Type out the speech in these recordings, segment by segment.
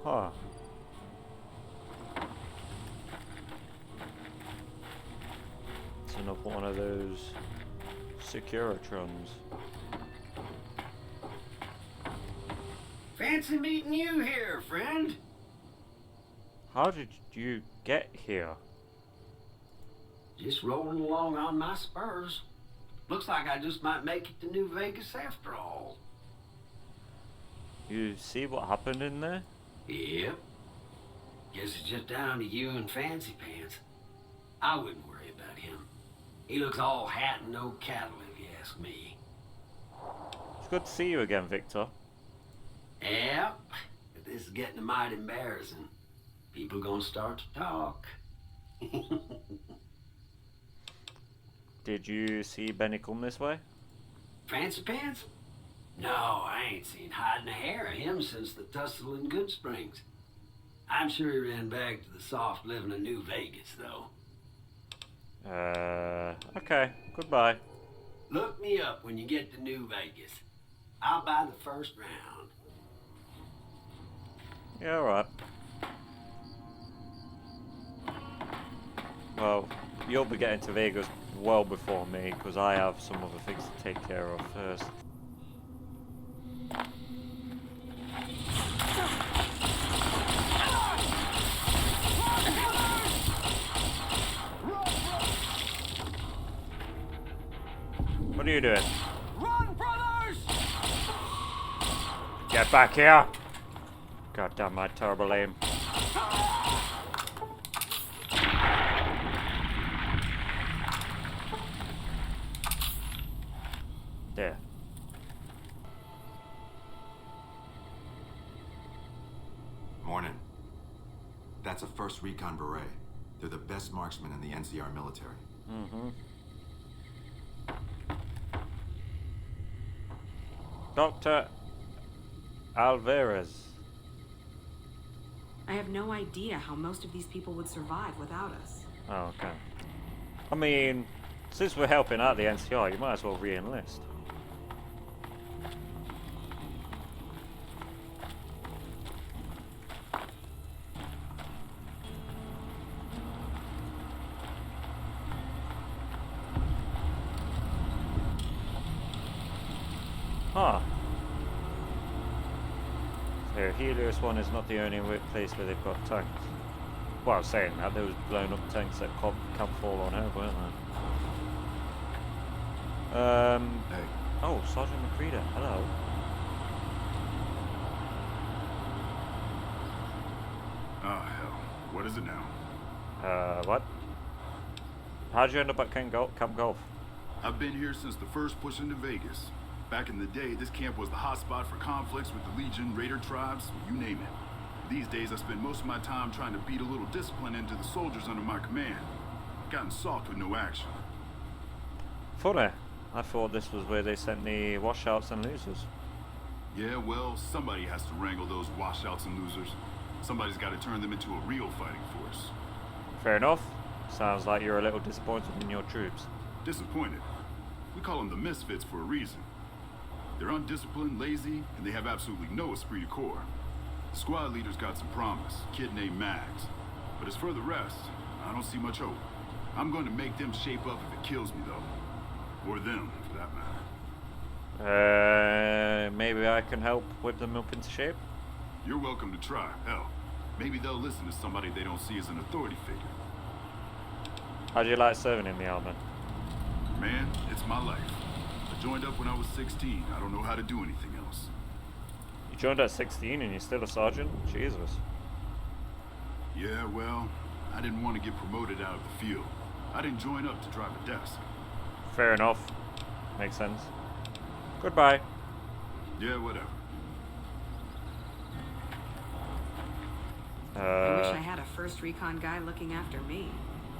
Huh. It's another one of those Securitrons. Fancy meeting you here, friend. How did you get here? Just rolling along on my spurs. Looks like I just might make it to New Vegas after all. You see what happened in there? Yep. Guess it's just down to you and Fancy Pants. I wouldn't worry about him. He looks all hat and no cattle, if you ask me. It's good to see you again, Victor. Yep. But this is getting mighty embarrassing. People gonna start to talk. Did you see Benny come this way? Fancy Pants? No, I ain't seen hide and hair of him since the tussle in Good Springs. I'm sure he ran back to the soft living of New Vegas, though. Okay. Goodbye. Look me up when you get to New Vegas. I'll buy the first round. Yeah, alright. Well, you'll be getting to Vegas well before me, because I have some other things to take care of first. What are you doing? Run, brothers! Get back here! God damn my terrible aim. There. Morning. That's a 1st Recon Beret. They're the best marksmen in the NCR military. Mm-hmm. Dr. Alvarez. I have no idea how most of these people would survive without us. Oh, okay. I mean, since we're helping out the NCR, you might as well re-enlist. Huh. So Helios 1 is not the only place where they've got tanks. Well, saying that, there was blown up tanks at Camp Forlorn Hope, weren't there? Hey, Oh, Sergeant McCready, hello. Oh, hell. What is it now? What? How'd you end up at Camp Golf? I've been here since the first push into Vegas. Back in the day, this camp was the hotspot for conflicts with the Legion, Raider tribes, you name it. These days, I spend most of my time trying to beat a little discipline into the soldiers under my command. I've gotten soft with no action. Funny. I thought this was where they sent the washouts and losers. Yeah, well, somebody has to wrangle those washouts and losers. Somebody's got to turn them into a real fighting force. Fair enough. Sounds like you're a little disappointed in your troops. Disappointed. We call them the misfits for a reason. They're undisciplined, lazy, and they have absolutely no esprit de corps. The squad leader's got some promise, a kid named Mags. But as for the rest, I don't see much hope. I'm going to make them shape up if it kills me, though. Or them, for that matter. Maybe I can help whip them up into shape? You're welcome to try. Hell, maybe they'll listen to somebody they don't see as an authority figure. How do you like serving in the army? Man, it's my life. I joined up when I was 16. I don't know how to do anything else. You joined at 16 and you're still a sergeant? Jesus. Yeah, well, I didn't want to get promoted out of the field. I didn't join up to drive a desk. Fair enough. Makes sense. Goodbye. Yeah, whatever. I wish I had a 1st Recon guy looking after me.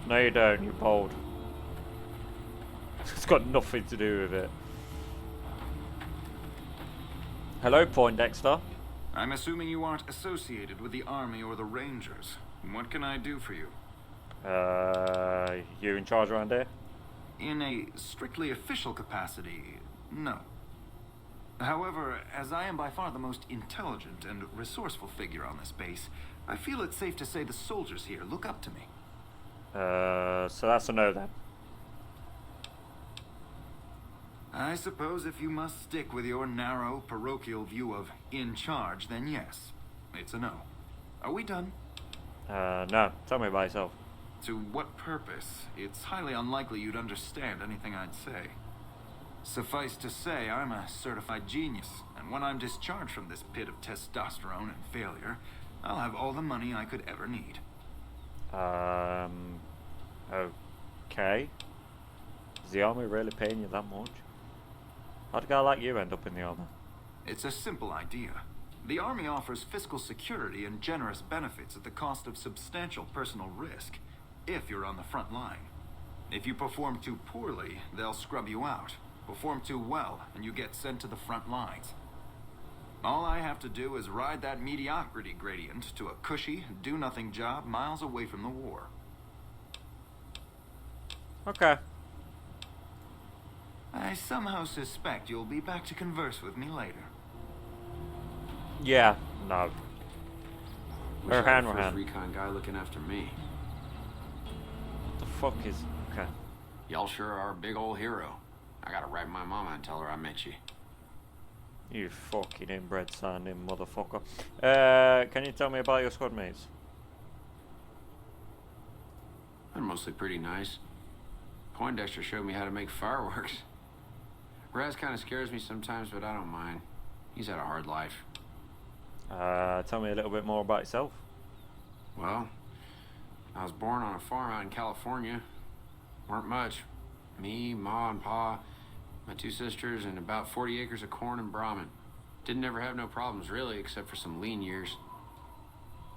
No you don't, you're bold. It's got nothing to do with it. Hello, Poindexter. I'm assuming you aren't associated with the Army or the Rangers. What can I do for you? You in charge around here? In a strictly official capacity, no. However, as I am by far the most intelligent and resourceful figure on this base, I feel it's safe to say the soldiers here look up to me. So that's a no then. I suppose if you must stick with your narrow, parochial view of in charge, then yes, it's a no. Are we done? No. Tell me about yourself. To what purpose? It's highly unlikely you'd understand anything I'd say. Suffice to say, I'm a certified genius, and when I'm discharged from this pit of testosterone and failure, I'll have all the money I could ever need. Okay. Is the army really paying you that much? How'd a guy like you end up in the army? It's a simple idea. The Army offers fiscal security and generous benefits at the cost of substantial personal risk, if you're on the front line. If you perform too poorly, they'll scrub you out. Perform too well, and you get sent to the front lines. All I have to do is ride that mediocrity gradient to a cushy, do-nothing job miles away from the war. Okay. I somehow suspect you'll be back to converse with me later. Yeah. No. Wish I had a Rohan, first Rohan. recon guy looking after me. What the fuck is... Okay. Y'all sure are a big old hero. I gotta write my mama and tell her I met you. You fucking inbred sounding motherfucker. Can you tell me about your squad mates? They're mostly pretty nice. Poindexter showed me how to make fireworks. Raz kind of scares me sometimes, but I don't mind. He's had a hard life. Tell me a little bit more about yourself. Well, I was born on a farm out in California. Weren't much. Me, Ma, and Pa, my 2 sisters, and about 40 acres of corn and Brahmin. Didn't ever have no problems, really, except for some lean years.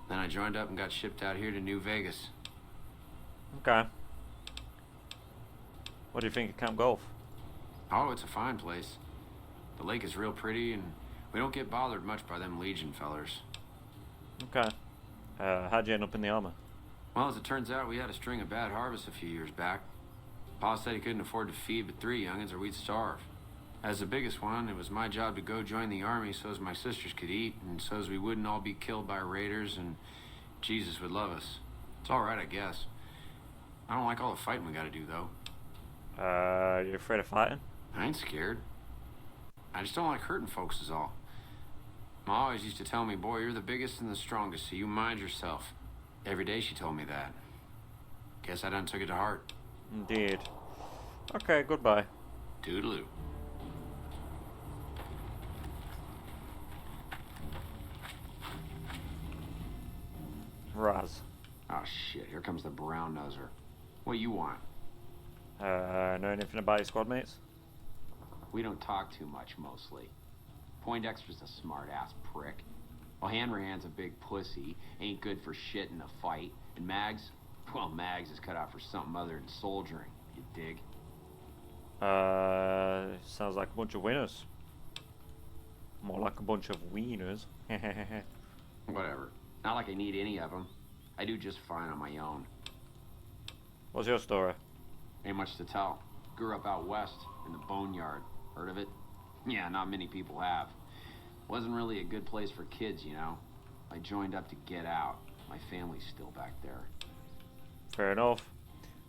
Then I joined up and got shipped out here to New Vegas. Okay. What do you think of Camp Golf? Oh, it's a fine place. The lake is real pretty, and we don't get bothered much by them Legion fellers. Okay. How'd you end up in the army? Well, as it turns out, we had a string of bad harvests a few years back. Pa said he couldn't afford to feed but 3 youngins or we'd starve. As the biggest one, it was my job to go join the army so as my sisters could eat, and so as we wouldn't all be killed by raiders, and Jesus would love us. It's all right, I guess. I don't like all the fighting we gotta do, though. You afraid of fighting? I ain't scared. I just don't like hurting folks is all. Ma always used to tell me, boy, you're the biggest and the strongest, so you mind yourself. Every day she told me that. Guess I done took it to heart. Indeed. Okay, goodbye. Toodaloo. Raz. Oh shit, here comes the brown noser. What you want? Know anything about your squad mates? We don't talk too much, mostly. Poindexter's a smart-ass prick. Well, Hanrahan's a big pussy, ain't good for shit in a fight. And Mags? Well, Mags is cut out for something other than soldiering, you dig? Sounds like a bunch of winners. More like a bunch of wieners. Whatever. Not like I need any of them. I do just fine on my own. What's your story? Ain't much to tell. Grew up out west, in the boneyard. Heard of it? Yeah, not many people have. Wasn't really a good place for kids, you know. I joined up to get out. My family's still back there. Fair enough.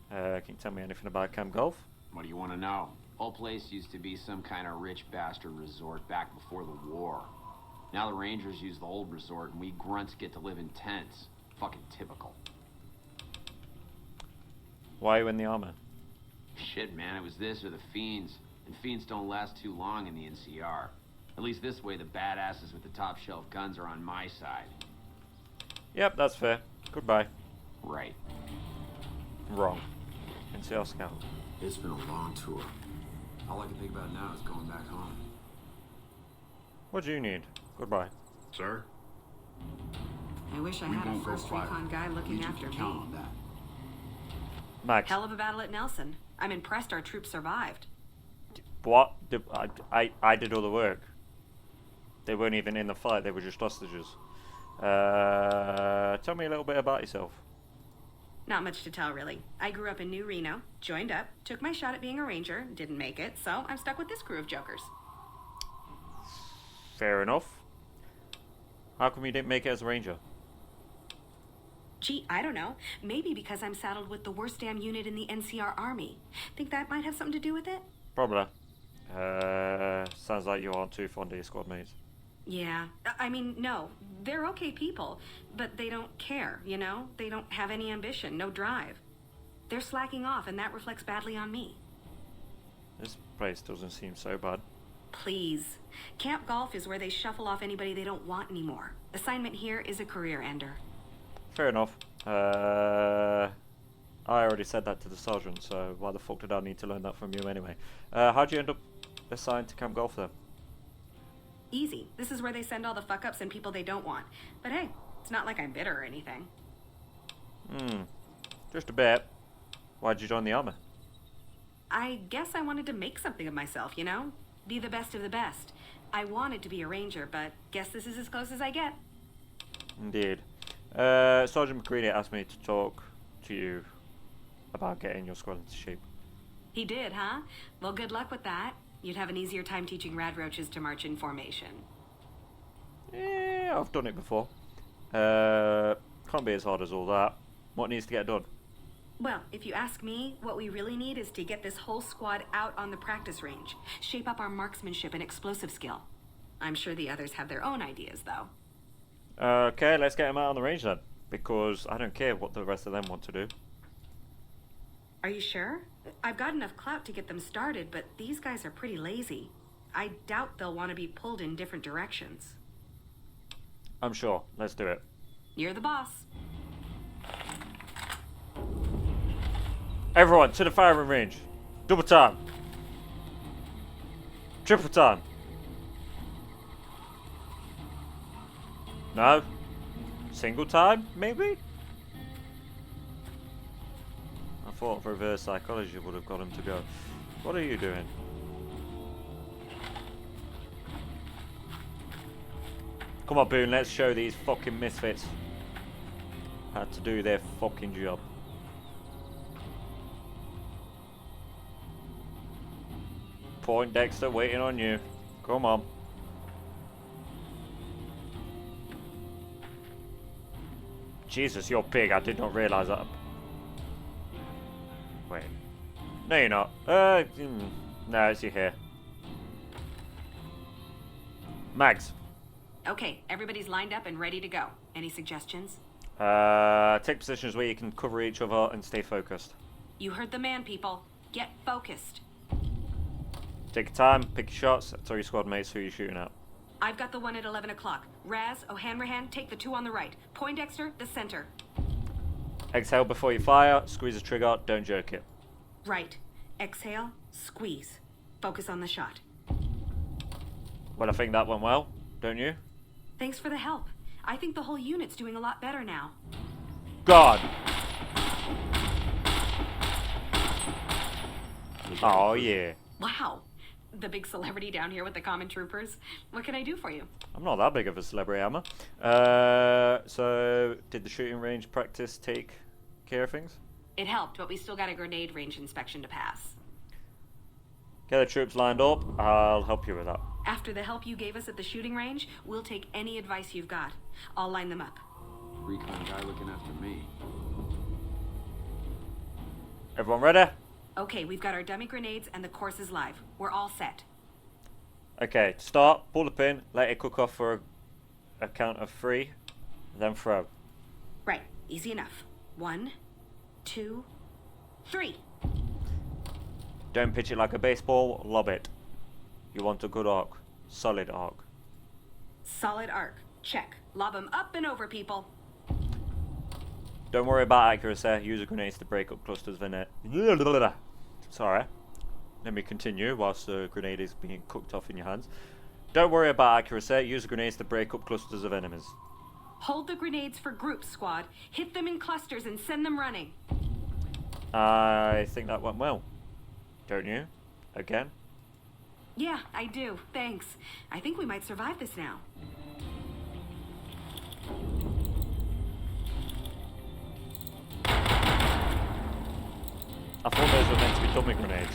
Can you tell me anything about Camp Golf? What do you want to know? Whole place used to be some kind of rich bastard resort back before the war. Now the Rangers use the old resort and we grunts get to live in tents. Fucking typical. Why are you in the army? Shit, man, it was this or the Fiends. And Fiends don't last too long in the NCR. At least this way the badasses with the top shelf guns are on my side. Yep, that's fair. Goodbye. Right. Wrong. NCR Scout. It's been a long tour. All I can think about now is going back home. What do you need? Goodbye. Sir? I wish I We had a won't go first fight. recon guy looking Legion after can me. count on that. Max. Hell of a battle at Nelson. I'm impressed our troops survived. What? I did all the work. They weren't even in the fight, they were just hostages. Tell me a little bit about yourself. Not much to tell, really. I grew up in New Reno, joined up, took my shot at being a ranger, didn't make it, so I'm stuck with this crew of jokers. Fair enough. How come you didn't make it as a ranger? Gee, I don't know. Maybe because I'm saddled with the worst damn unit in the NCR Army. Think that might have something to do with it? Probably. Sounds like you aren't too fond of your squad mates. Yeah. I mean, no. They're okay people, but they don't care, you know? They don't have any ambition, no drive. They're slacking off, and that reflects badly on me. This place doesn't seem so bad. Please. Camp Golf is where they shuffle off anybody they don't want anymore. Assignment here is a career ender. Fair enough. I already said that to the sergeant, so why the fuck did I need to learn that from you anyway? How'd you end up assigned to Camp Golf then? Easy. This is where they send all the fuck-ups and people they don't want. But hey, it's not like I'm bitter or anything. Just a bit. Why'd you join the army? I guess I wanted to make something of myself, you know? Be the best of the best. I wanted to be a ranger, but guess this is as close as I get. Indeed. Sergeant McCready asked me to talk to you about getting your squad into shape. He did, huh? Well, good luck with that. You'd have an easier time teaching rad roaches to march in formation. Yeah, I've done it before. Can't be as hard as all that. What needs to get done? Well, if you ask me, what we really need is to get this whole squad out on the practice range. Shape up our marksmanship and explosive skill. I'm sure the others have their own ideas, though. Okay, let's get them out on the range then. Because I don't care what the rest of them want to do. Are you sure? I've got enough clout to get them started, but these guys are pretty lazy. I doubt they'll want to be pulled in different directions. I'm sure. Let's do it. You're the boss. Everyone, to the firing range. Double time. Triple time. No? Single time, maybe? I thought reverse psychology would have got him to go. What are you doing? Come on, Boone, let's show these fucking misfits how to do their fucking job. Point Dexter waiting on you. Come on. Jesus, you're big. I did not realise that. Wait. No, you're not. No, it's your hair. Mags. Okay, everybody's lined up and ready to go. Any suggestions? Take positions where you can cover each other and stay focused. You heard the man, people. Get focused. Take your time, pick your shots, tell your squad mates who you're shooting at. I've got the one at 11 o'clock. Raz, O'Hanrahan, take the two on the right. Poindexter, the center. Exhale before you fire, squeeze the trigger, don't jerk it. Right. Exhale, squeeze. Focus on the shot. Well, I think that went well, don't you? Thanks for the help. I think the whole unit's doing a lot better now. God! Oh, yeah. Wow. The big celebrity down here with the common troopers. What can I do for you? I'm not that big of a celebrity, am I? So, did the shooting range practice take care of things? It helped, but we still got a grenade range inspection to pass. Get the troops lined up, I'll help you with that. After the help you gave us at the shooting range, we'll take any advice you've got. I'll line them up. Recon guy looking after me. Everyone ready? Okay, we've got our dummy grenades and the course is live. We're all set. Okay, start, pull the pin, let it cook off for a count of 3, then throw. Right, easy enough. 1, 2, 3. Don't pitch it like a baseball, lob it. You want a good arc, solid arc. Solid arc. Check. Lob them up and over, people. Don't worry about accuracy, use the grenades to break up clusters of it. Sorry. Let me continue whilst the grenade is being cooked off in your hands. Don't worry about accuracy, use the grenades to break up clusters of enemies. Hold the grenades for groups, squad. Hit them in clusters and send them running. I think that went well. Don't you? Again? Yeah, I do. Thanks. I think we might survive this now. I thought those were meant to be dummy grenades.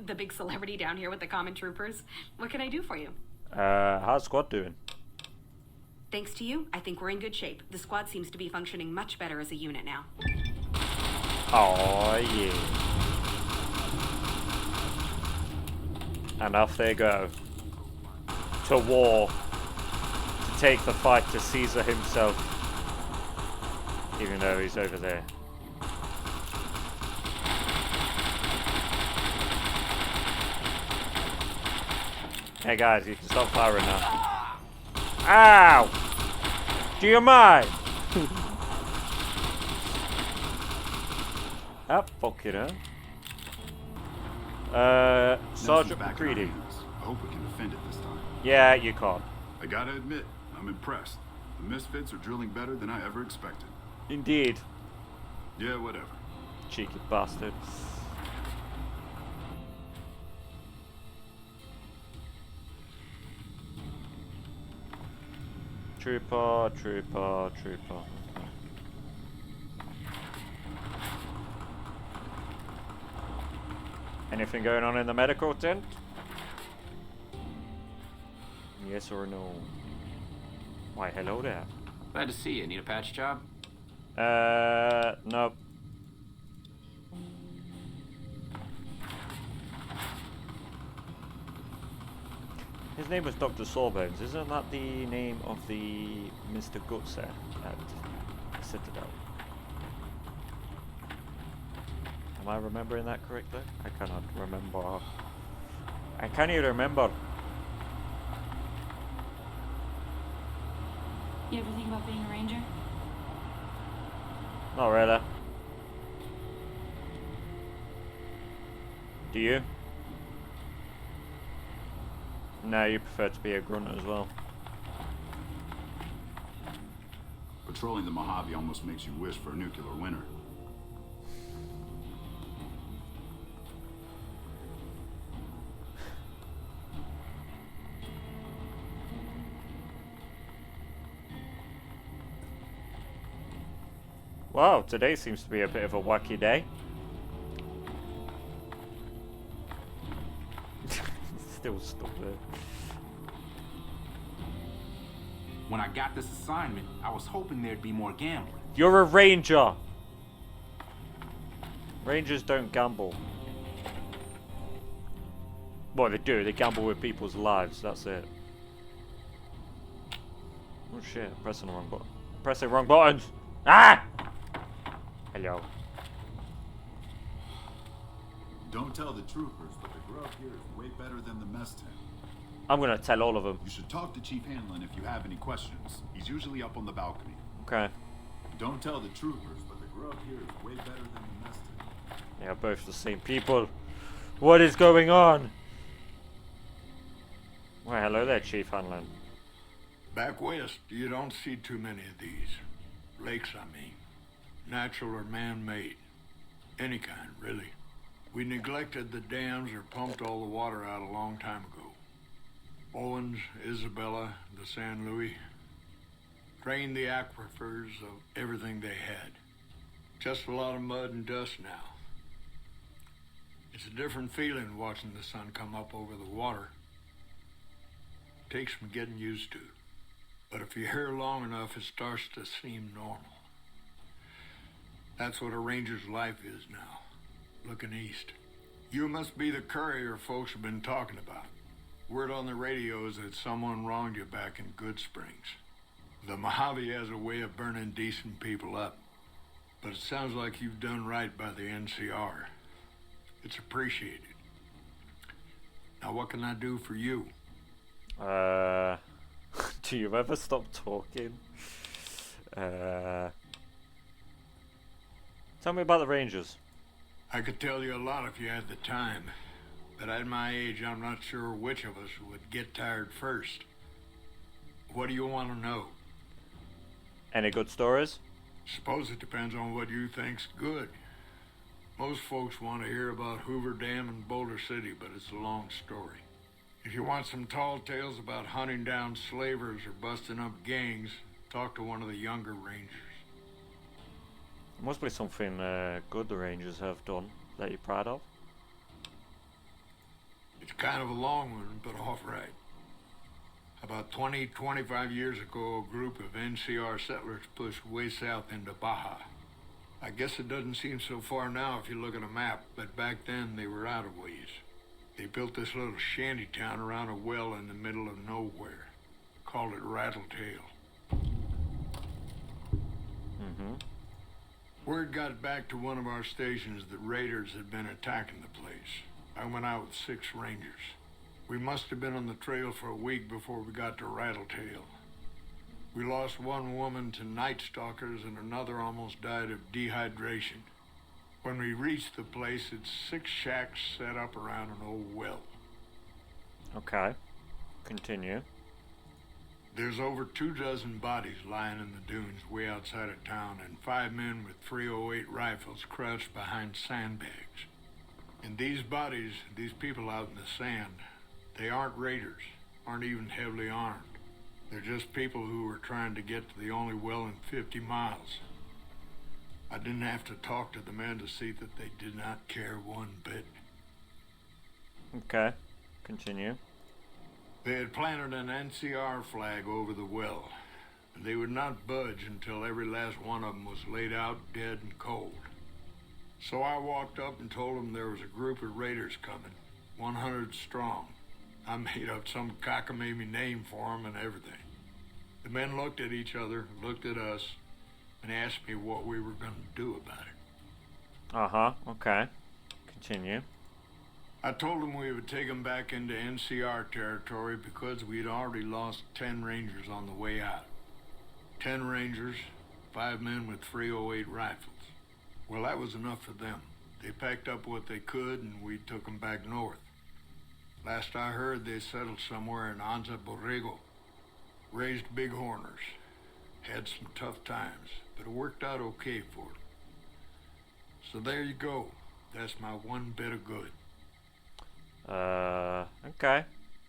the big celebrity down here with the common troopers. What can I do for you? How's squad doing? Thanks to you, I think we're in good shape. The squad seems to be functioning much better as a unit now. Oh yeah. And off they go. To war. To take the fight to Caesar himself. Even though he's over there. Hey guys, you can stop firing now. Ow! Do you mind? Ah, fuck it, huh? Sergeant Nelson's back in our McCready. hands. I hope we can defend it this time. Yeah, you can't. I gotta admit, I'm impressed. The Misfits are drilling better than I ever expected. Indeed. Yeah, whatever. Cheeky bastard. Trooper, trooper, trooper. Anything going on in the medical tent? Yes or no? Why, hello there. Glad to see you. Need a patch job? Nope. His name was Dr. Sawbones. Isn't that the name of the Mr. Gutser at Citadel? Am I remembering that correctly? I cannot remember. I can't even remember. You ever think about being a ranger? Not really. Do you? No, you prefer to be a grunt as well. Patrolling the Mojave almost makes you wish for a nuclear winter. Wow, today seems to be a bit of a wacky day. Still stuck there. When I got this assignment, I was hoping there'd be more gambling. You're a ranger! Rangers don't gamble. Well, they do. They gamble with people's lives. That's it. Oh shit, pressing the wrong button. Pressing wrong buttons! Ah! Hello. Don't tell the troopers, but the grub here is way better than the mess tent. I'm gonna tell all of them. You should talk to Chief Hanlon if you have any questions. He's usually up on the balcony. Okay. Don't tell the troopers, but the grub here is way better than the mess tent. Yeah, both the same people. What is going on? Well, hello there, Chief Hanlon. Back west, you don't see too many of these. Lakes, I mean. Natural or man-made. Any kind, really. We neglected the dams or pumped all the water out a long time ago. Owens, Isabella, the San Luis. Drained the aquifers of everything they had. Just a lot of mud and dust now. It's a different feeling watching the sun come up over the water. Takes some getting used to. But if you're here long enough, it starts to seem normal. That's what a ranger's life is now, looking east. You must be the courier folks have been talking about. Word on the radio is that someone wronged you back in Good Springs. The Mojave has a way of burning decent people up, but it sounds like you've done right by the NCR. It's appreciated. Now what can I do for you? Do you ever stop talking? Tell me about the Rangers. I could tell you a lot if you had the time, but at my age, I'm not sure which of us would get tired first. What do you want to know? Any good stories? Suppose it depends on what you think's good. Most folks want to hear about Hoover Dam and Boulder City, but it's a long story. If you want some tall tales about hunting down slavers or busting up gangs, talk to one of the younger rangers. There must be something good the Rangers have done that you're proud of. It's kind of a long one, but all right. About 25 years ago, a group of NCR settlers pushed way south into Baja. I guess it doesn't seem so far now if you look at a map, but back then they were out of ways. They built this little shanty town around a well in the middle of nowhere. Called it Rattletail. Word got back to one of our stations that raiders had been attacking the place. I went out with 6 rangers. We must have been on the trail for a week before we got to Rattletail. We lost one woman to night stalkers and another almost died of dehydration. When we reached the place, it's 6 shacks set up around an old well. Okay. Continue. There's over 24 bodies lying in the dunes way outside of town, and 5 men with 308 rifles crouched behind sandbags. And these bodies, these people out in the sand, they aren't raiders, aren't even heavily armed. They're just people who were trying to get to the only well in 50 miles. I didn't have to talk to the men to see that they did not care one bit. Okay. Continue. They had planted an NCR flag over the well, and they would not budge until every last one of them was laid out dead and cold. So I walked up and told them there was a group of raiders coming, 100 strong. I made up some cockamamie name for them and everything. The men looked at each other, looked at us, and asked me what we were going to do about it. Okay. Continue. I told them we would take them back into NCR territory because we had already lost 10 rangers on the way out. 10 rangers, 5 men with 308 rifles. Well, that was enough for them. They packed up what they could and we took them back north. Last I heard, they settled somewhere in Anza Borrego. Raised bighorners. Had some tough times, but it worked out okay for them. So there you go. That's my one bit of good. Okay.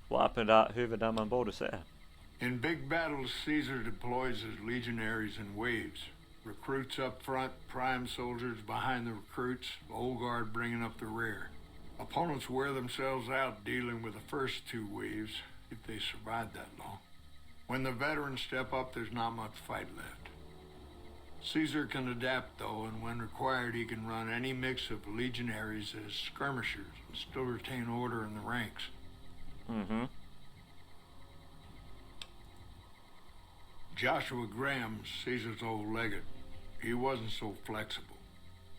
What happened at Hoover Dam and Boulder City? In big battles, Caesar deploys his legionaries in waves. Recruits up front, prime soldiers behind the recruits, old guard bringing up the rear. Opponents wear themselves out dealing with the first 2 waves, if they survive that long. When the veterans step up, there's not much fight left. Caesar can adapt, though, and when required, he can run any mix of legionaries as skirmishers and still retain order in the ranks. Joshua Graham, Caesar's old legate, he wasn't so flexible.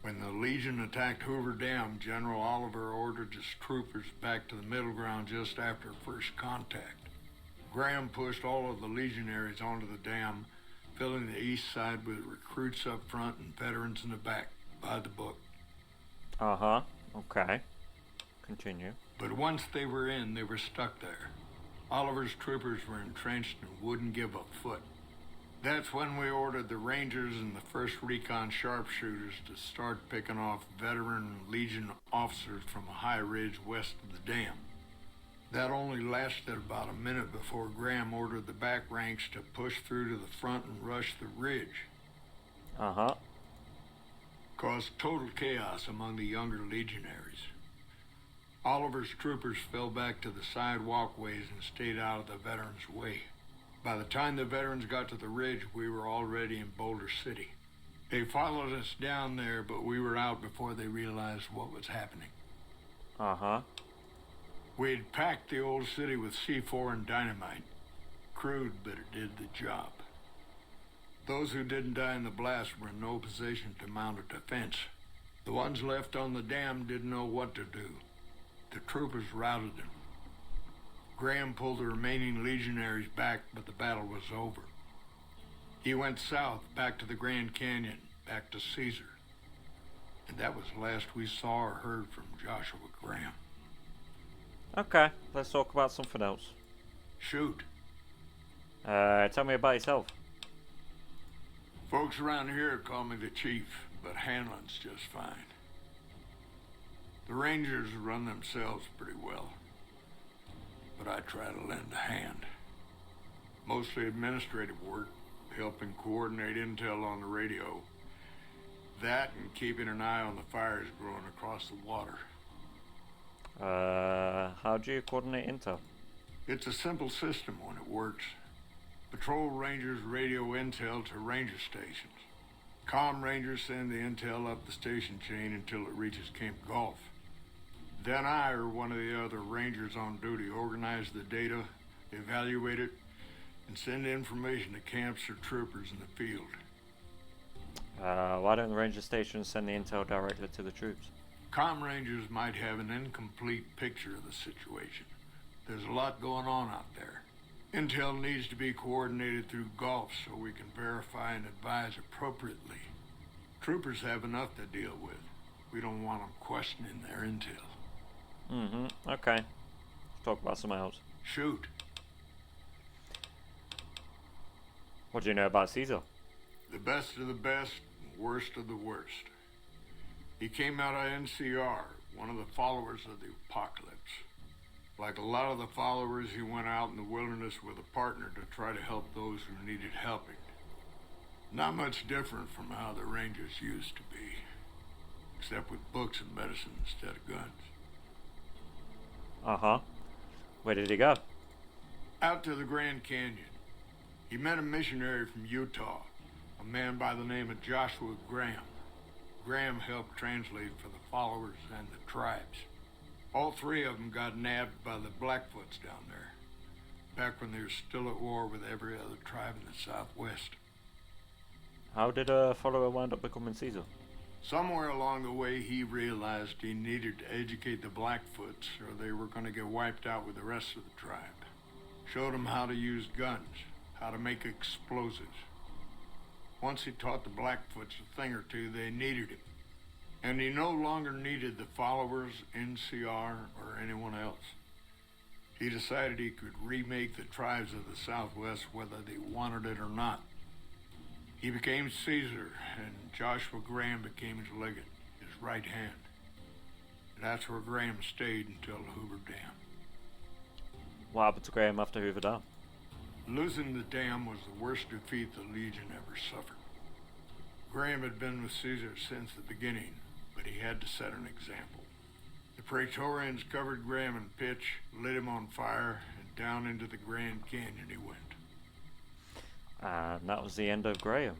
When the Legion attacked Hoover Dam, General Oliver ordered his troopers back to the middle ground just after first contact. Graham pushed all of the legionaries onto the dam, filling the east side with recruits up front and veterans in the back, by the book. Okay. Continue. But once they were in, they were stuck there. Oliver's troopers were entrenched and wouldn't give a foot. That's when we ordered the Rangers and the 1st Recon sharpshooters to start picking off veteran Legion officers from a high ridge west of the dam. That only lasted about a minute before Graham ordered the back ranks to push through to the front and rush the ridge. Caused total chaos among the younger legionaries. Oliver's troopers fell back to the side walkways and stayed out of the veterans' way. By the time the veterans got to the ridge, we were already in Boulder City. They followed us down there, but we were out before they realized what was happening. We'd packed the old city with C4 and dynamite. Crude, but it did the job. Those who didn't die in the blast were in no position to mount a defense. The ones left on the dam didn't know what to do. The troopers routed them. Graham pulled the remaining legionaries back, but the battle was over. He went south, back to the Grand Canyon, back to Caesar. And that was the last we saw or heard from Joshua Graham. Okay, let's talk about something else. Shoot. Tell me about yourself. Folks around here call me the chief, but handling's just fine. The Rangers run themselves pretty well, but I try to lend a hand. Mostly administrative work, helping coordinate intel on the radio. That and keeping an eye on the fires growing across the water. How do you coordinate intel? It's a simple system when it works. Patrol rangers radio intel to ranger stations. Comm rangers send the intel up the station chain until it reaches Camp Golf. Then I or one of the other rangers on duty organize the data, evaluate it, and send information to camps or troopers in the field. Why don't the ranger stations send the intel directly to the troops? Comm rangers might have an incomplete picture of the situation. There's a lot going on out there. Intel needs to be coordinated through Golf so we can verify and advise appropriately. Troopers have enough to deal with. We don't want them questioning their intel. Okay. Let's talk about something else. Shoot. What do you know about Caesar? The best of the best, worst of the worst. He came out of NCR, one of the followers of the apocalypse. Like a lot of the followers, he went out in the wilderness with a partner to try to help those who needed helping. Not much different from how the Rangers used to be, except with books and medicine instead of guns. Where did he go? Out to the Grand Canyon. He met a missionary from Utah, a man by the name of Joshua Graham. Graham helped translate for the followers and the tribes. All three of them got nabbed by the Blackfoots down there, back when they were still at war with every other tribe in the Southwest. How did a follower wind up becoming Caesar? Somewhere along the way, he realized he needed to educate the Blackfoots or they were going to get wiped out with the rest of the tribe. Showed them how to use guns, how to make explosives. Once he taught the Blackfoots a thing or two, they needed him. And he no longer needed the followers, NCR, or anyone else. He decided he could remake the tribes of the Southwest whether they wanted it or not. He became Caesar, and Joshua Graham became his legate, his right hand. And that's where Graham stayed until the Hoover Dam. What happened to Graham after Hoover Dam? Losing the dam was the worst defeat the Legion ever suffered. Graham had been with Caesar since the beginning, but he had to set an example. The Praetorians covered Graham in pitch, lit him on fire, and down into the Grand Canyon he went. And that was the end of Graham.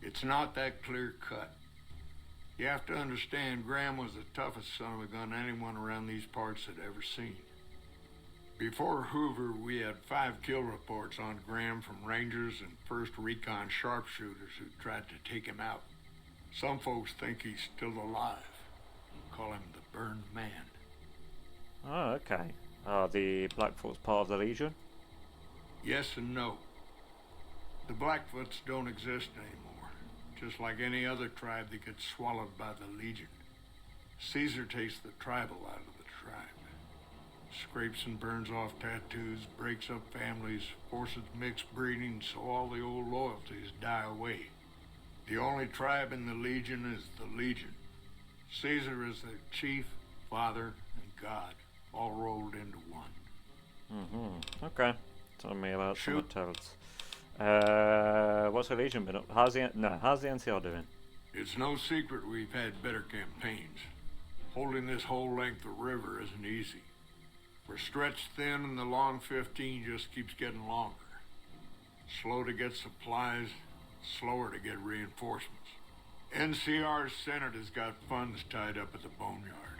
It's not that clear cut. You have to understand, Graham was the toughest son of a gun anyone around these parts had ever seen. Before Hoover, we had 5 kill reports on Graham from Rangers and 1st Recon sharpshooters who tried to take him out. Some folks think he's still alive. Call him the Burned Man. Oh, okay. Are the Blackfoots part of the Legion? Yes and no. The Blackfoots don't exist anymore. Just like any other tribe that gets swallowed by the Legion. Caesar takes the tribal out of the tribe. Scrapes and burns off tattoos, breaks up families, forces mixed breeding so all the old loyalties die away. The only tribe in the Legion is the Legion. Caesar is the chief, father, and God, all rolled into one. Okay. Tell me about some Shoot. details. What's the Legion been up? How's the NCR doing? It's no secret we've had better campaigns. Holding this whole length of river isn't easy. We're stretched thin and the long 15 just keeps getting longer. Slow to get supplies, slower to get reinforcements. NCR's Senate has got funds tied up at the Boneyard.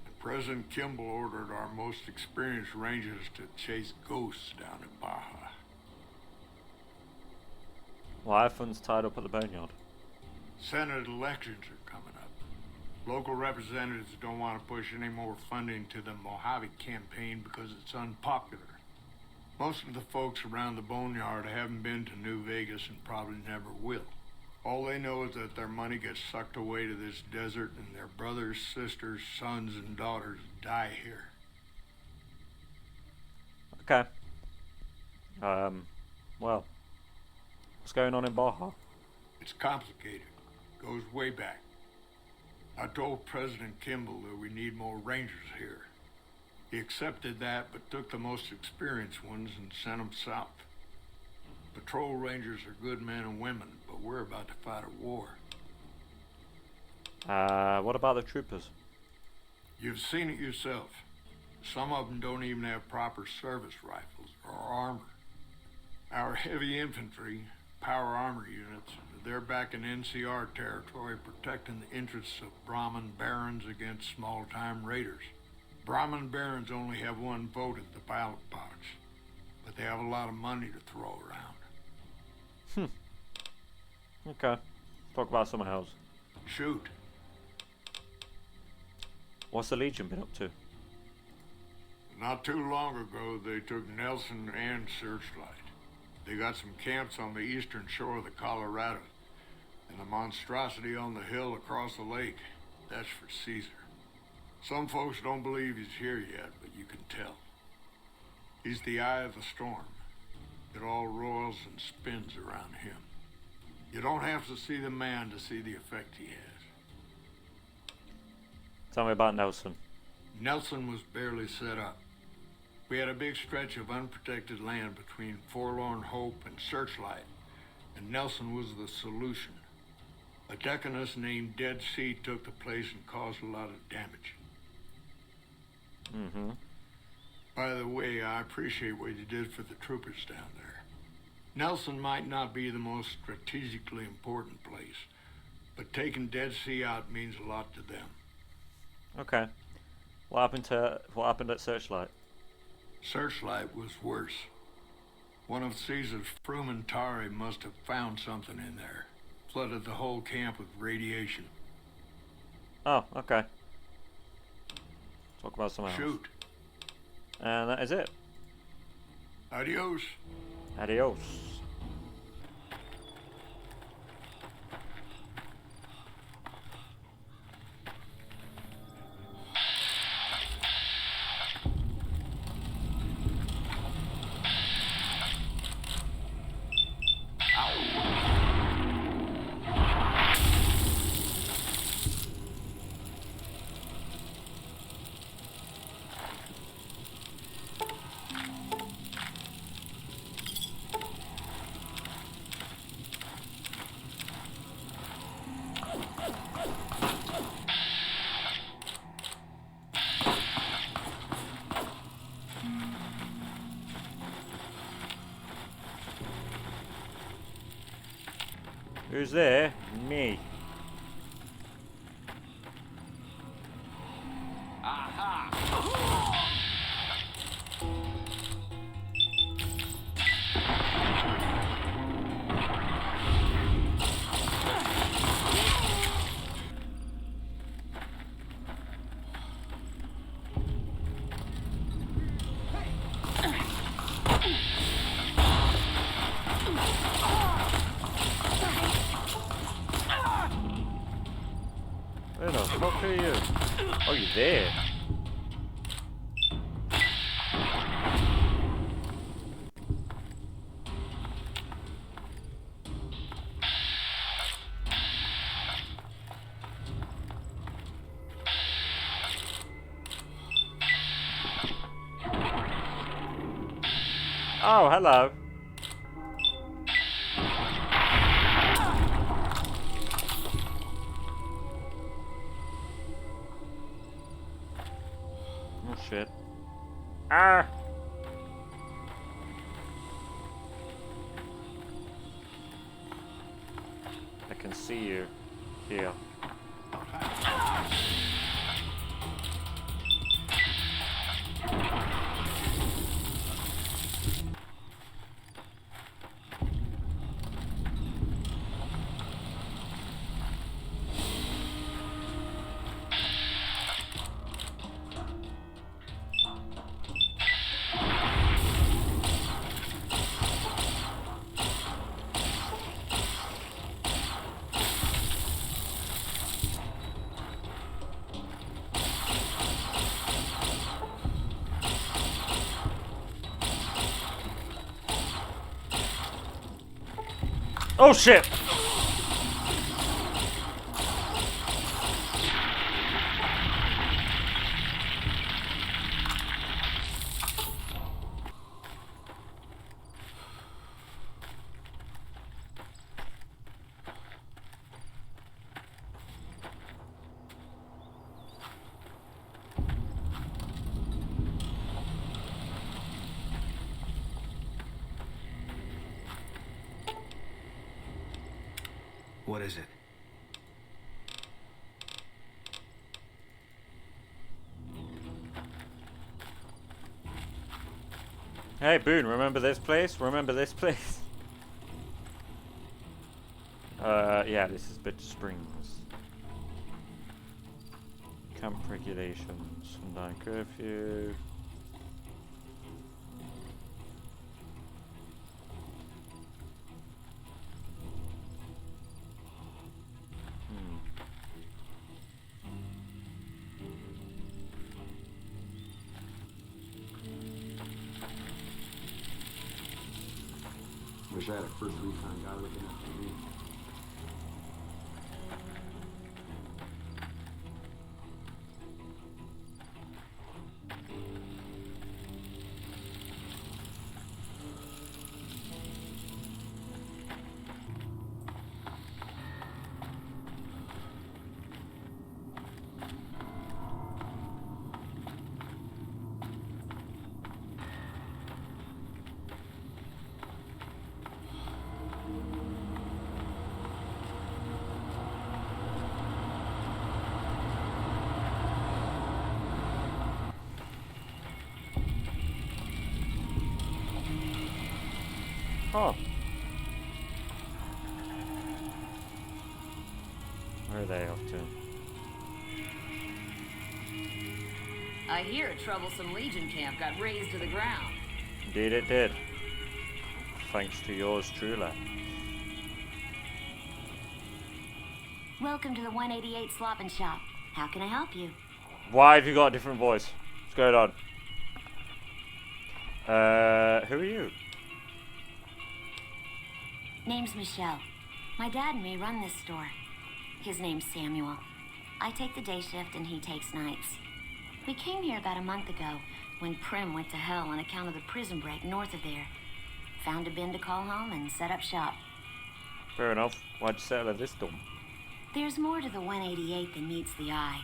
And President Kimball ordered our most experienced rangers to chase ghosts down in Baja. Why are funds tied up at the Boneyard? Senate elections are coming up. Local representatives don't want to push any more funding to the Mojave campaign because it's unpopular. Most of the folks around the Boneyard haven't been to New Vegas and probably never will. All they know is that their money gets sucked away to this desert and their brothers, sisters, sons, and daughters die here. Okay. Well, what's going on in Baja? It's complicated. Goes way back. I told President Kimball that we need more rangers here. He accepted that, but took the most experienced ones and sent them south. Patrol rangers are good men and women, but we're about to fight a war. What about the troopers? You've seen it yourself. Some of them don't even have proper service rifles or armor. Our heavy infantry, power armor units, they're back in NCR territory protecting the interests of Brahmin barons against small-time raiders. Brahmin barons only have one vote at the ballot box, but they have a lot of money to throw around. Okay. Talk about someone else. Shoot. What's the Legion been up to? Not too long ago, they took Nelson and Searchlight. They got some camps on the eastern shore of the Colorado, and the monstrosity on the hill across the lake. That's for Caesar. Some folks don't believe he's here yet, but you can tell. He's the eye of the storm. It all roils and spins around him. You don't have to see the man to see the effect he has. Tell me about Nelson. Nelson was barely set up. We had a big stretch of unprotected land between Forlorn Hope and Searchlight, and Nelson was the solution. A deaconess named Dead Sea took the place and caused a lot of damage. By the way, I appreciate what you did for the troopers down there. Nelson might not be the most strategically important place, but taking Dead Sea out means a lot to them. Okay. What happened at Searchlight? Searchlight was worse. One of Caesar's Frumentari must have found something in there. Flooded the whole camp with radiation. Oh, okay. Talk about someone else. Shoot. And that is it. Adios. Adios. Who's there? Me. Where the fuck are you? Oh, you're there. Oh, hello. Oh shit. Ah! I can see you here. Oh shit! What is it? Hey, Boone, remember this place? Remember this place? Yeah, this is Bitter Springs. Camp regulations, sundown curfew. Wish I had a first recon guy looking after me. Oh. Where are they off to? I hear a troublesome Legion camp got razed to the ground. Indeed it did. Thanks to yours truly. Welcome to the 188 Slop and Shop. How can I help you? Why have you got a different voice? What's going on? Who are you? Name's Michelle. My dad and me run this store. His name's Samuel. I take the day shift and he takes nights. We came here about a month ago when Prim went to hell on account of the prison break north of there. Found a bin to call home and set up shop. Fair enough. Why'd you settle at this dump? There's more to the 188 than meets the eye.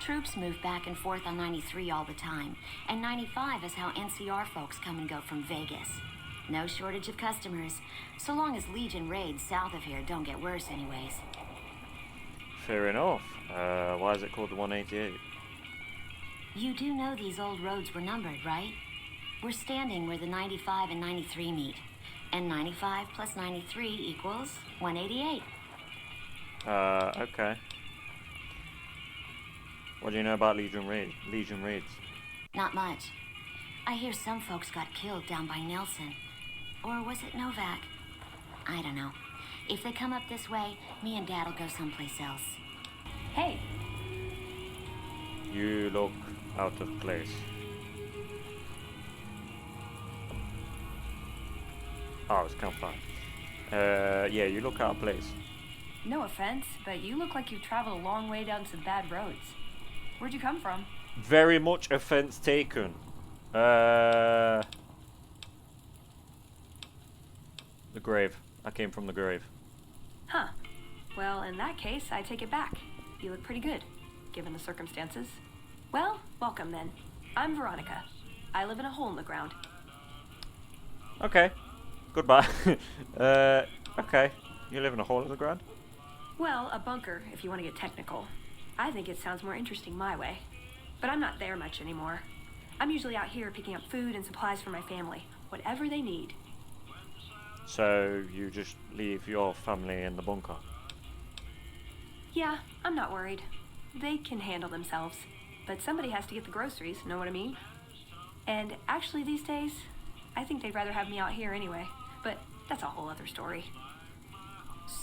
Troops move back and forth on 93 all the time, and 95 is how NCR folks come and go from Vegas. No shortage of customers, so long as Legion raids south of here don't get worse anyways. Fair enough. Why is it called the 188? You do know these old roads were numbered, right? We're standing where the 95 and 93 meet, and 95 plus 93 equals 188. Okay. What do you know about Legion raids? Not much. I hear some folks got killed down by Nelson. Or was it Novak? I don't know. If they come up this way, me and Dad'll go someplace else. Hey, You look out of place. Oh, it's campfire. Yeah, you look out of place. no offense, but you look like you've traveled a long way down some bad roads. Where'd you come from? Very much offense taken. The grave. I came from the grave. Huh. Well, in that case, I take it back. You look pretty good, given the circumstances. Well, welcome then. I'm Veronica. I live in a hole in the ground. Okay. Goodbye. Okay. You live in a hole in the ground? Well, a bunker, if you want to get technical. I think it sounds more interesting my way. But I'm not there much anymore. I'm usually out here picking up food and supplies for my family, whatever they need. So you just leave your family in the bunker? Yeah, I'm not worried. They can handle themselves. But somebody has to get the groceries, know what I mean? And actually these days, I think they'd rather have me out here anyway. But that's a whole other story.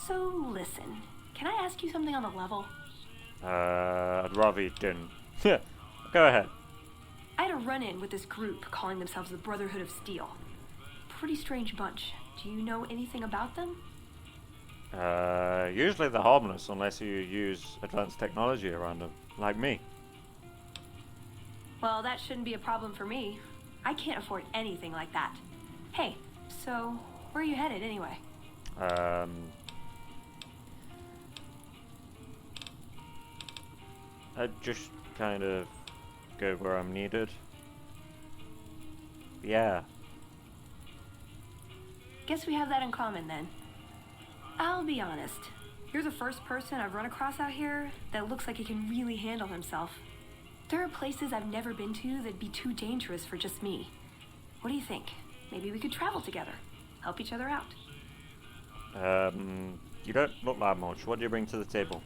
So listen, can I ask you something on the level? I'd rather you didn't. Go ahead. I had a run-in with this group calling themselves the Brotherhood of Steel. Pretty strange bunch. Do you know anything about them? Usually they're harmless unless you use advanced technology around them, like me. Well, that shouldn't be a problem for me. I can't afford anything like that. Hey, so where are you headed anyway? I'd just kind of go where I'm needed. Yeah. Guess we have that in common then. I'll be honest. You're the first person I've run across out here that looks like he can really handle himself. There are places I've never been to that'd be too dangerous for just me. What do you think? Maybe we could travel together, help each other out. You don't look like much. What do you bring to the table?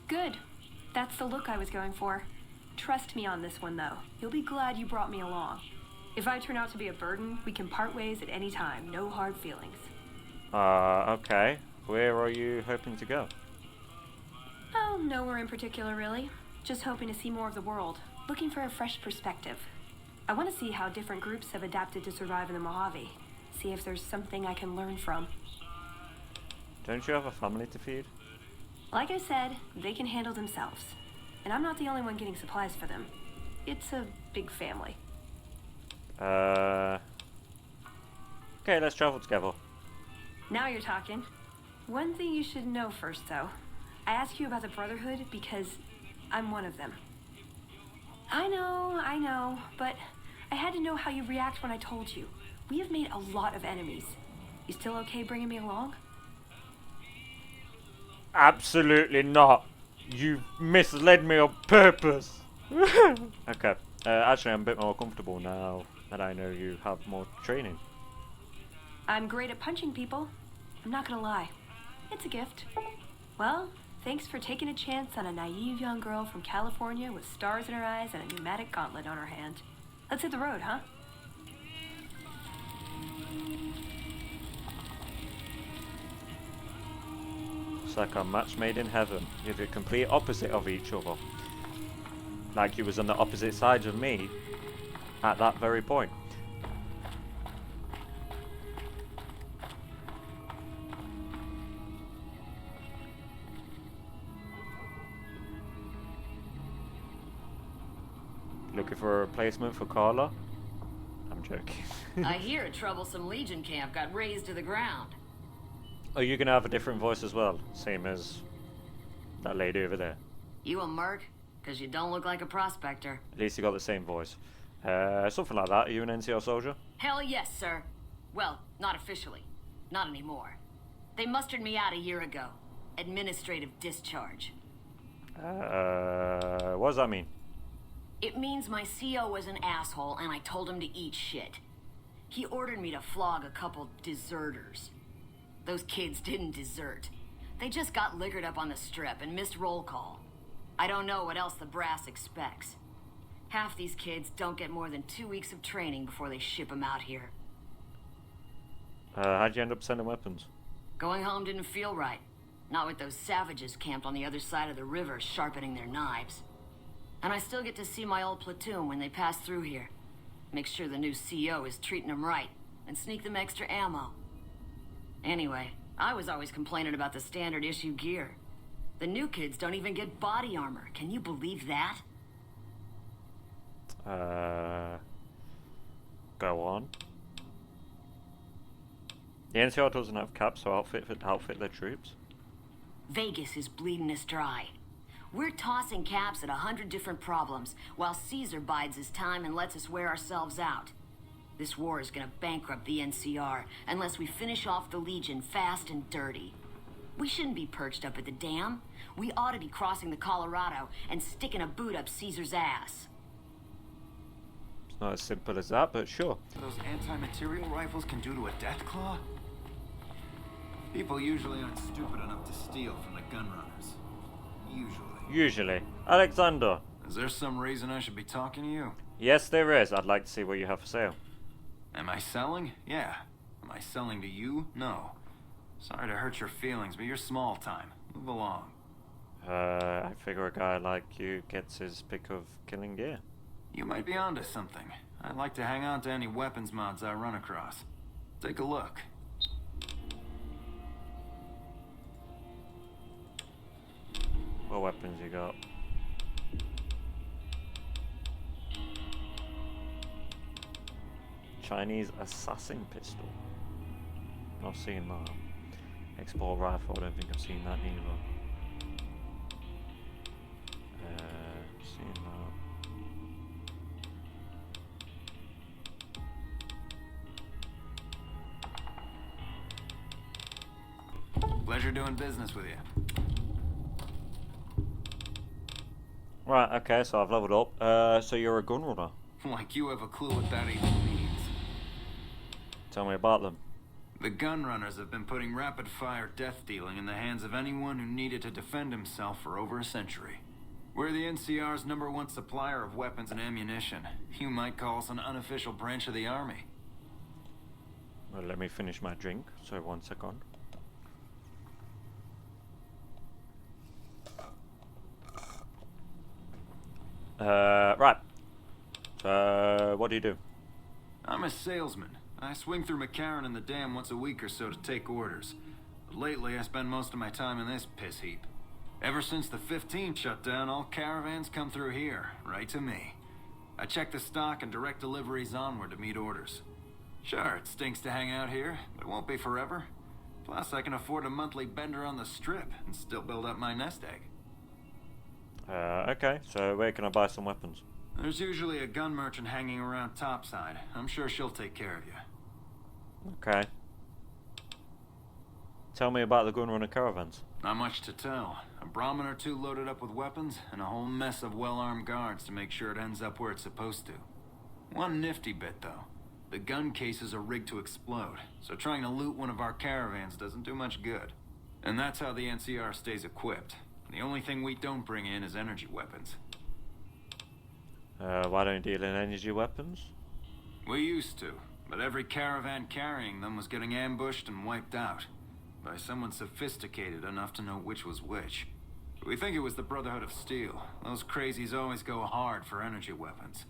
Good. That's the look I was going for. Trust me on this one, though. You'll be glad you brought me along. If I turn out to be a burden, we can part ways at any time. No hard feelings. Okay. Where are you hoping to go? Oh, nowhere in particular, really. Just hoping to see more of the world. Looking for a fresh perspective. I want to see how different groups have adapted to survive in the Mojave. See if there's something I can learn from. Don't you have a family to feed? Like I said, they can handle themselves. And I'm not the only one getting supplies for them. It's a big family. Okay, let's travel together. Now you're talking. One thing you should know first, though. I ask you about the Brotherhood because I'm one of them. I know, but I had to know how you react when I told you. We have made a lot of enemies. You still okay bringing me along? Absolutely not. You misled me on purpose. Okay. Actually, I'm a bit more comfortable now that I know you have more training. I'm great at punching people. I'm not gonna lie. It's a gift. Well, thanks for taking a chance on a naive young girl from California with stars in her eyes and a pneumatic gauntlet on her hand. Let's hit the road, huh? It's like a match made in heaven. You're the complete opposite of each other. Like you was on the opposite sides of me at that very point. Looking for a replacement for Carla? I'm joking. I hear a troublesome Legion camp got razed to the ground. Are you gonna have a different voice as well? Same as that lady over there. You a merc? Because you don't look like a prospector. At least you got the same voice. Something like that. Are you an NCR soldier? Hell yes, sir. Well, not officially. Not anymore. They mustered me out a year ago. Administrative discharge. What does that mean? It means my CO was an asshole and I told him to eat shit. He ordered me to flog a couple deserters. Those kids didn't desert. They just got liquored up on the strip and missed roll call. I don't know what else the brass expects. Half these kids don't get more than 2 weeks of training before they ship them out here. How'd you end up sending weapons? Going home didn't feel right. Not with those savages camped on the other side of the river sharpening their knives. And I still get to see my old platoon when they pass through here. Make sure the new CO is treating them right, and sneak them extra ammo. Anyway, I was always complaining about the standard issue gear. The new kids don't even get body armor. Can you believe that? Go on. The NCR doesn't have caps, so outfit their troops. Vegas is bleeding us dry. We're tossing caps at 100 different problems, while Caesar bides his time and lets us wear ourselves out. This war is gonna bankrupt the NCR unless we finish off the Legion fast and dirty. We shouldn't be perched up at the dam. We ought to be crossing the Colorado and sticking a boot up Caesar's ass. It's not as simple as that, but sure. Those anti-material rifles can do to a death claw? People usually aren't stupid enough to steal from the gun runners. Usually. Alexander. Is there some reason I should be talking to you? Yes, there is. I'd like to see what you have for sale. Am I selling? Yeah. Am I selling to you? No. Sorry to hurt your feelings, but you're small time. Move along. I figure a guy like you gets his pick of killing deer. You might be onto something. I'd like to hang on to any weapons mods I run across. Take a look. What weapons you got? Chinese assassin pistol. Not seen that. Export rifle, I don't think I've seen that either. Seen that. Pleasure doing business with you. Right, okay, so I've leveled up. So you're a gun runner. Like you have a clue what that even means. Tell me about them. The gun runners have been putting rapid-fire death dealing in the hands of anyone who needed to defend himself for over a century. We're the NCR's #1 supplier of weapons and ammunition. You might call us an unofficial branch of the Army. Well, let me finish my drink, so 1 second. Right. So, what do you do? I'm a salesman. I swing through McCarran and the dam once a week or so to take orders. But lately, I spend most of my time in this piss heap. Ever since the 15 shut down, all caravans come through here, right to me. I check the stock and direct deliveries onward to meet orders. Sure, it stinks to hang out here, but it won't be forever. Plus, I can afford a monthly bender on the strip and still build up my nest egg. Okay, so where can I buy some weapons? There's usually a gun merchant hanging around topside. I'm sure she'll take care of you. Okay. Tell me about the gunrunner caravans. Not much to tell. A Brahmin or two loaded up with weapons, and a whole mess of well-armed guards to make sure it ends up where it's supposed to. One nifty bit, though. The gun cases are rigged to explode, so trying to loot one of our caravans doesn't do much good. And that's how the NCR stays equipped. The only thing we don't bring in is energy weapons. Why don't you deal in energy weapons? We used to, but every caravan carrying them was getting ambushed and wiped out by someone sophisticated enough to know which was which. We think it was the Brotherhood of Steel. Those crazies always go hard for energy weapons.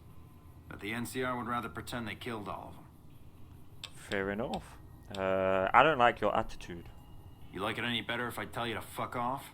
But the NCR would rather pretend they killed all of them. Fair enough. I don't like your attitude. You like it any better if I tell you to fuck off?